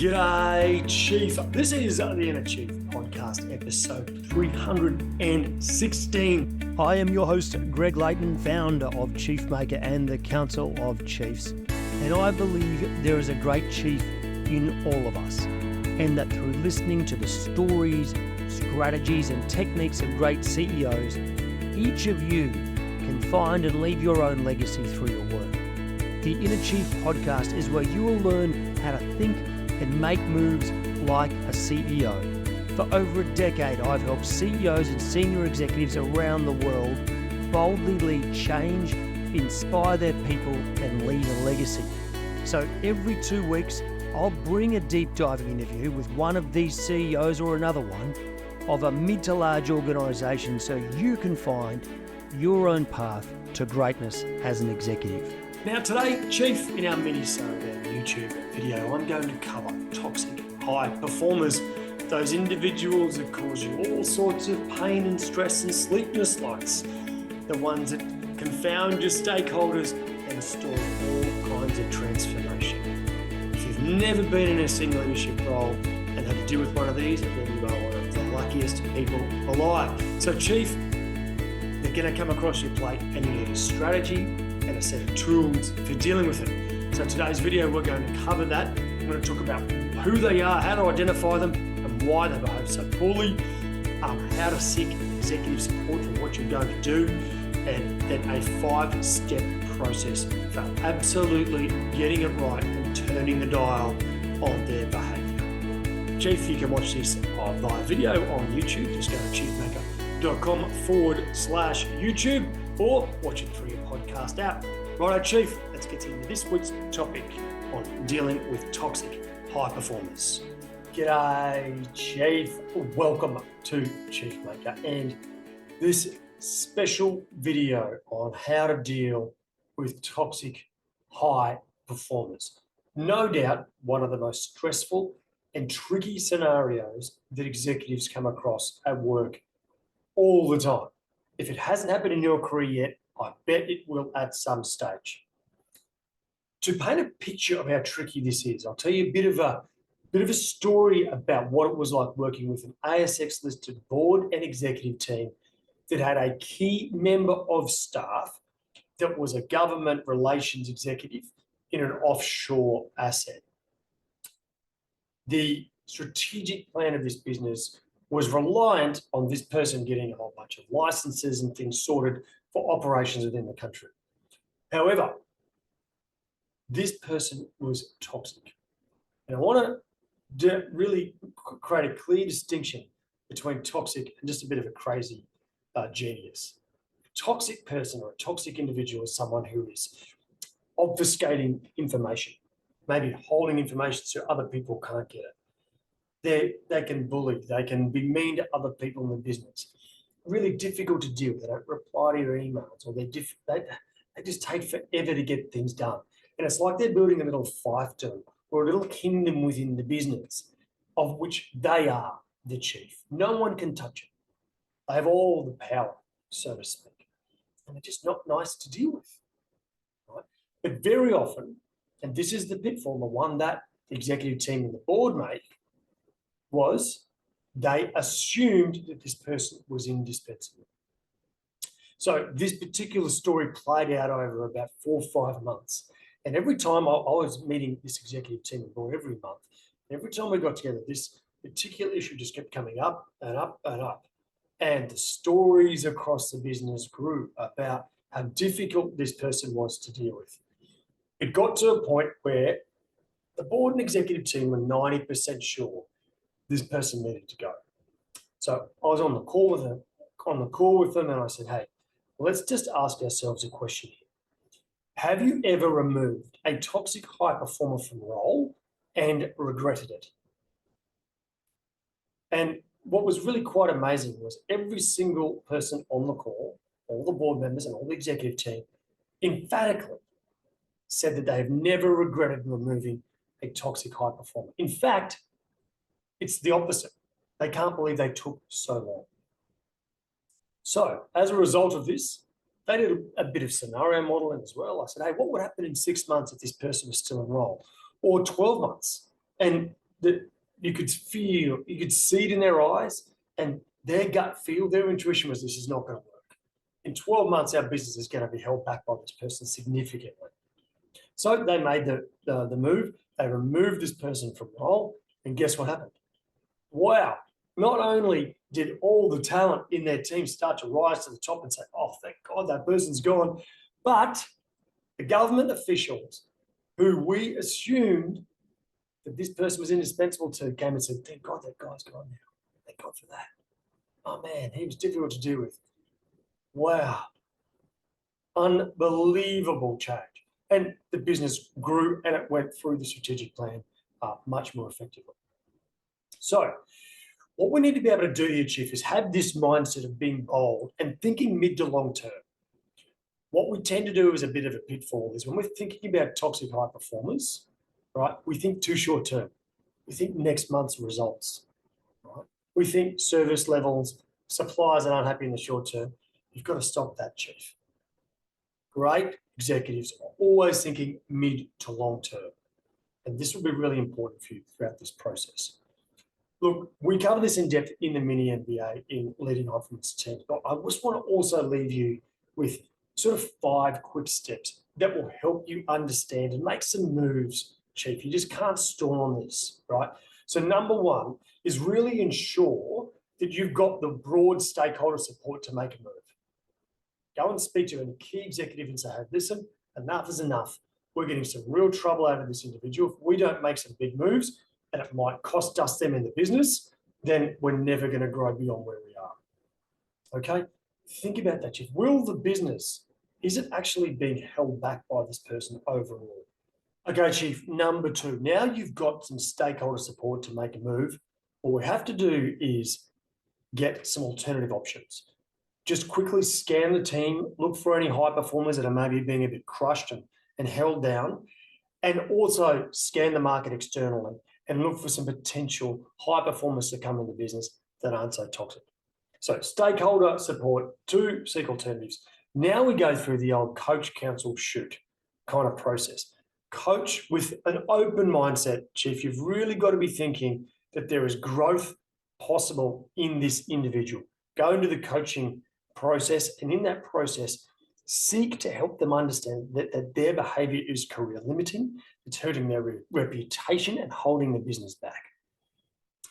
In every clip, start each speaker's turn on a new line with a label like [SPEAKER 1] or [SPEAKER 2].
[SPEAKER 1] G'day, Chief. This is the Inner Chief podcast, episode 316. I am your host, Greg Layton, founder of Chiefmaker and the Council of Chiefs. And I believe there is a great chief in all of us. And that through listening to the stories, strategies, and techniques of great CEOs, each of you can find and leave your own legacy through your work. The Inner Chief podcast is where you will learn how to think and make moves like a CEO. For over a decade, I've helped CEOs and senior executives around the world boldly lead change, inspire their people, and leave a legacy. So every 2 weeks, I'll bring a deep diving interview with one of these CEOs or another one of a mid to large organisation so you can find your own path to greatness as an executive. Now today, Chief, in our Minisode YouTube video, I'm going to cover toxic high performers, those individuals that cause you all sorts of pain and stress and sleepless nights, the ones that confound your stakeholders and store all kinds of transformation. If you've never been in a senior leadership role and had to deal with one of these, then you are one of the luckiest people alive. So Chief, they're going to come across your plate and you need a strategy and a set of tools for dealing with it. So today's video, we're going to cover that. I'm going to talk about who they are, how to identify them, and why they behave so poorly, how to seek executive support for what you're going to do, and then a 5-step process for absolutely getting it right and turning the dial on their behavior. Chief, you can watch this via video on YouTube. Just go to chiefmaker.com/YouTube or watch it through your podcast app. Righto, Chief, let's get into this week's topic on dealing with toxic high performers. G'day, Chief. Welcome to Chiefmaker and this special video on how to deal with toxic high performers. No doubt one of the most stressful and tricky scenarios that executives come across at work all the time. If it hasn't happened in your career yet, I bet it will at some stage. To paint a picture of how tricky this is, I'll tell you a bit of a story about what it was like working with an ASX-listed board and executive team that had a key member of staff that was a government relations executive in an offshore asset. The strategic plan of this business was reliant on this person getting a whole bunch of licenses and things sorted for operations within the country. However, this person was toxic. And I want to really create a clear distinction between toxic and just a bit of a crazy genius. A toxic person or a toxic individual is someone who is obfuscating information, maybe holding information so other people can't get it. They can bully, they can be mean to other people in the business. Really difficult to deal with. They don't reply to your emails, or they just take forever to get things done. And it's like they're building a little fiefdom or a little kingdom within the business of which they are the chief. No one can touch it. They have all the power, so to speak. And they're just not nice to deal with. Right? But very often, and this is the pitfall, the one that the executive team and the board made, was they assumed that this person was indispensable. So this particular story played out over about 4 or 5 months. And every time I was meeting this executive team and board every month, every time we got together, this particular issue just kept coming up and up and up. And the stories across the business grew about how difficult this person was to deal with. It got to a point where the board and executive team were 90% sure this person needed to go. So I was on the call with them, and I said, hey, let's just ask ourselves a question here. Have you ever removed a toxic high performer from role and regretted it? And what was really quite amazing was every single person on the call, all the board members and all the executive team, emphatically said that they have never regretted removing a toxic high performer. In fact, it's the opposite. They can't believe they took so long. So as a result of this, they did a bit of scenario modeling as well. I said, hey, what would happen in 6 months if this person was still in role? Or 12 months? And that you could feel, you could see it in their eyes, and their gut feel, their intuition was this is not going to work. In 12 months, our business is going to be held back by this person significantly. So they made the move. They removed this person from the role, and guess what happened? Wow. Not only did all the talent in their team start to rise to the top and say, oh, thank God that person's gone, but the government officials who we assumed that this person was indispensable to came and said, thank God that guy's gone now. Thank God for that. Oh, man, he was difficult to deal with. Wow. Unbelievable change. And the business grew and it went through the strategic plan much more effectively. So what we need to be able to do here, Chief, is have this mindset of being bold and thinking mid to long term. What we tend to do is a bit of a pitfall is when we're thinking about toxic high performers, right, we think too short term. We think next month's results, right? We think service levels, suppliers that aren't happy in the short term. You've got to stop that, Chief. Great executives are always thinking mid to long term. And this will be really important for you throughout this process. Look, we cover this in depth in the mini MBA in leading high performance teams, but I just want to also leave you with sort of 5 quick steps that will help you understand and make some moves, Chief. You just can't stall on this, right? So number 1 is really ensure that you've got the broad stakeholder support to make a move. Go and speak to any key executive and say, hey, listen, enough is enough. We're getting some real trouble out of this individual. If we don't make some big moves, and it might cost us them in the business, then we're never going to grow beyond where we are. Okay? Think about that, Chief. Will the business, is it actually being held back by this person overall? Okay, Chief, number 2. Now you've got some stakeholder support to make a move. What we have to do is get some alternative options. Just quickly scan the team, look for any high performers that are maybe being a bit crushed and held down, and also scan the market externally and look for some potential high performers to come into business that aren't so toxic. So stakeholder support, 2 seek alternatives. Now we go through the old coach, counsel, shoot kind of process. Coach with an open mindset, Chief. You've really got to be thinking that there is growth possible in this individual. Go into the coaching process, and in that process, seek to help them understand that their behavior is career limiting, it's hurting their reputation and holding the business back,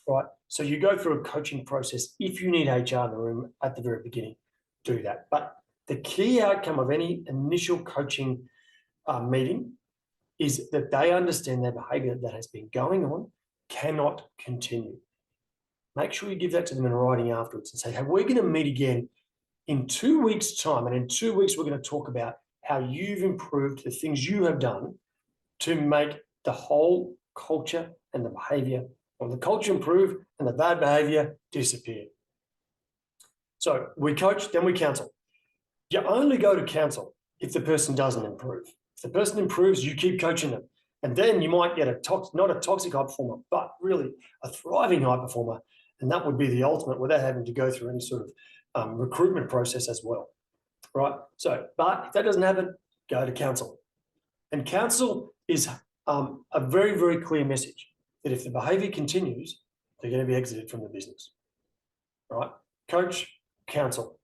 [SPEAKER 1] right? So you go through a coaching process. If you need HR in the room at the very beginning, do that. But the key outcome of any initial coaching meeting is that they understand their behavior that has been going on cannot continue. Make sure you give that to them in writing afterwards and say, hey, we're going to meet again in 2 weeks' time, and in 2 weeks, we're going to talk about how you've improved the things you have done to make the whole culture and the behavior, or the culture improve and the bad behavior disappear. So we coach, then we counsel. You only go to counsel if the person doesn't improve. If the person improves, you keep coaching them. And then you might get not a toxic high performer, but really a thriving high performer. And that would be the ultimate without having to go through any sort of recruitment process as well, right? So, but if that doesn't happen, go to counsel. And counsel is a very, very clear message that if the behavior continues, they're going to be exited from the business, right? Coach, counsel.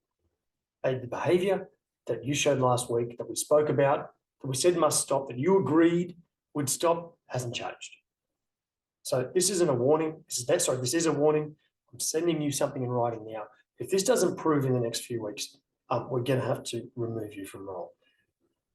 [SPEAKER 1] The behavior that you showed last week, that we spoke about, that we said must stop, that you agreed would stop, hasn't changed. So this isn't a warning. This is a warning. I'm sending you something in writing now. If this doesn't prove in the next few weeks, we're going to have to remove you from role.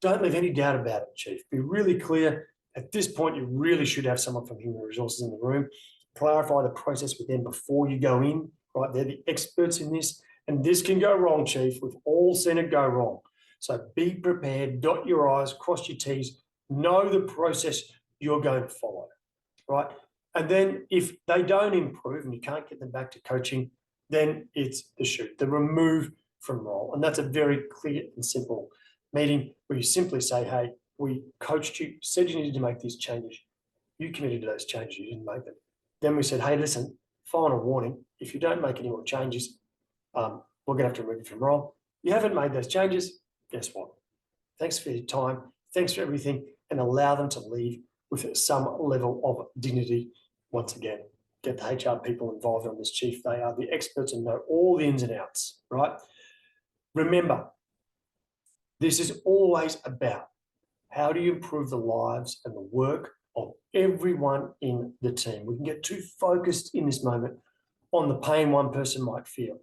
[SPEAKER 1] Don't leave any doubt about it, Chief. Be really clear. At this point, you really should have someone from Human Resources in the room. Clarify the process with them before you go in, right? They're the experts in this. And this can go wrong, Chief. We've all seen it go wrong. So be prepared, dot your I's, cross your T's, know the process you're going to follow, right? And then if they don't improve and you can't get them back to coaching, then it's the shoot, the remove from role. And that's a very clear and simple meeting where you simply say, hey, we coached you, said you needed to make these changes. You committed to those changes, you didn't make them. Then we said, hey, listen, final warning, if you don't make any more changes, we're going to have to remove you from role. You haven't made those changes, guess what? Thanks for your time. Thanks for everything, and allow them to leave with some level of dignity once again, get the HR people involved on this, Chief. They are the experts and know all the ins and outs, right? Remember, this is always about how do you improve the lives and the work of everyone in the team. We can get too focused in this moment on the pain one person might feel.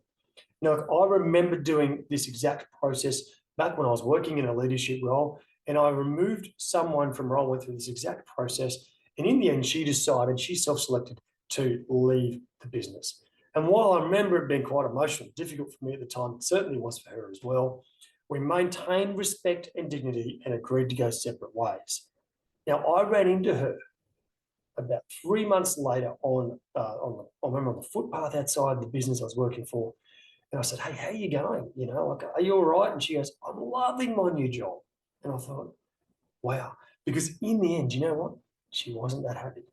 [SPEAKER 1] Now, I remember doing this exact process back when I was working in a leadership role, and I removed someone from role, went through this exact process, and in the end, she decided, she self-selected to leave the business. And while I remember it being quite emotional, difficult for me at the time, it certainly was for her as well, we maintained respect and dignity and agreed to go separate ways. Now, I ran into her about 3 months later I remember on the footpath outside the business I was working for. And I said, hey, how you going? You know, like, are you all right? And she goes, I'm loving my new job. And I thought, wow, because in the end, you know what? She wasn't that happy.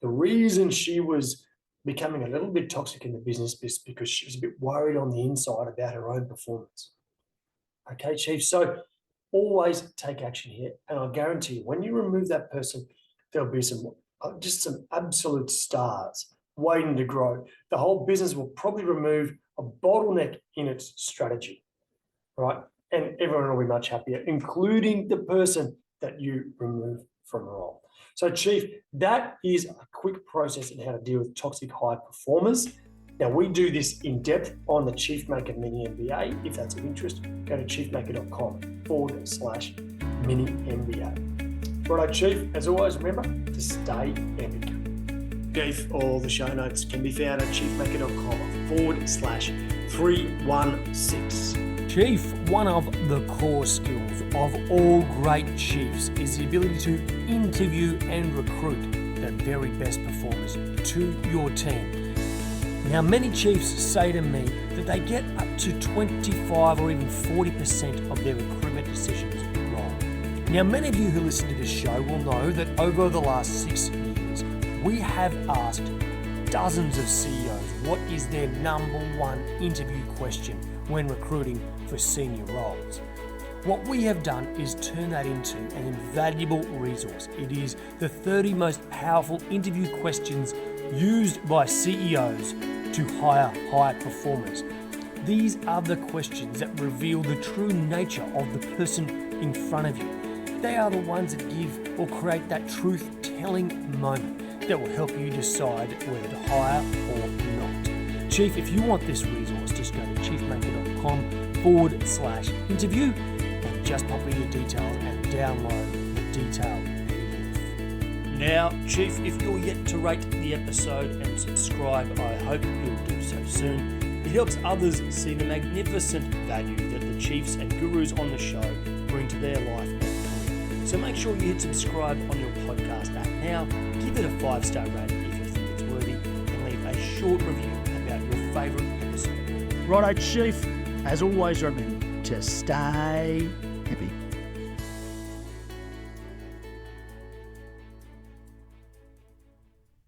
[SPEAKER 1] The reason she was becoming a little bit toxic in the business is because she was a bit worried on the inside about her own performance. Okay, Chief. So always take action here. And I guarantee you, when you remove that person, there'll be some absolute stars waiting to grow. The whole business will probably remove a bottleneck in its strategy, right? And everyone will be much happier, including the person that you remove from the role. So, Chief, that is a quick process in how to deal with toxic high performers. Now, we do this in depth on the Chief Maker Mini MBA. If that's of interest, go to chiefmaker.com/mini MBA. Righto, Chief, as always, remember to stay epic. Chief, all the show notes can be found at chiefmaker.com/316.
[SPEAKER 2] Chief, one of the core skills of all great chiefs is the ability to interview and recruit the very best performers to your team. Now, many chiefs say to me that they get up to 25 or even 40% of their recruitment decisions wrong. Now, many of you who listen to this show will know that over the last 6 years, we have asked dozens of CEOs what is their number one interview question when recruiting for senior roles. What we have done is turn that into an invaluable resource. It is the 30 most powerful interview questions used by CEOs to hire high performers. These are the questions that reveal the true nature of the person in front of you. They are the ones that give or create that truth-telling moment that will help you decide whether to hire or not. Chief, if you want this resource, just go to chiefmaker.com/interview and just pop in your details and download the detailed PDF. Now, Chief, if you're yet to rate the episode and subscribe, I hope you'll do so soon. It helps others see the magnificent value that the chiefs and gurus on the show bring to their life and career. So make sure you hit subscribe on your podcast app now, give it a 5-star rating if you think it's worthy, and leave a short review about your favourite episode.
[SPEAKER 3] Righto, Chief. As always, remember to stay happy.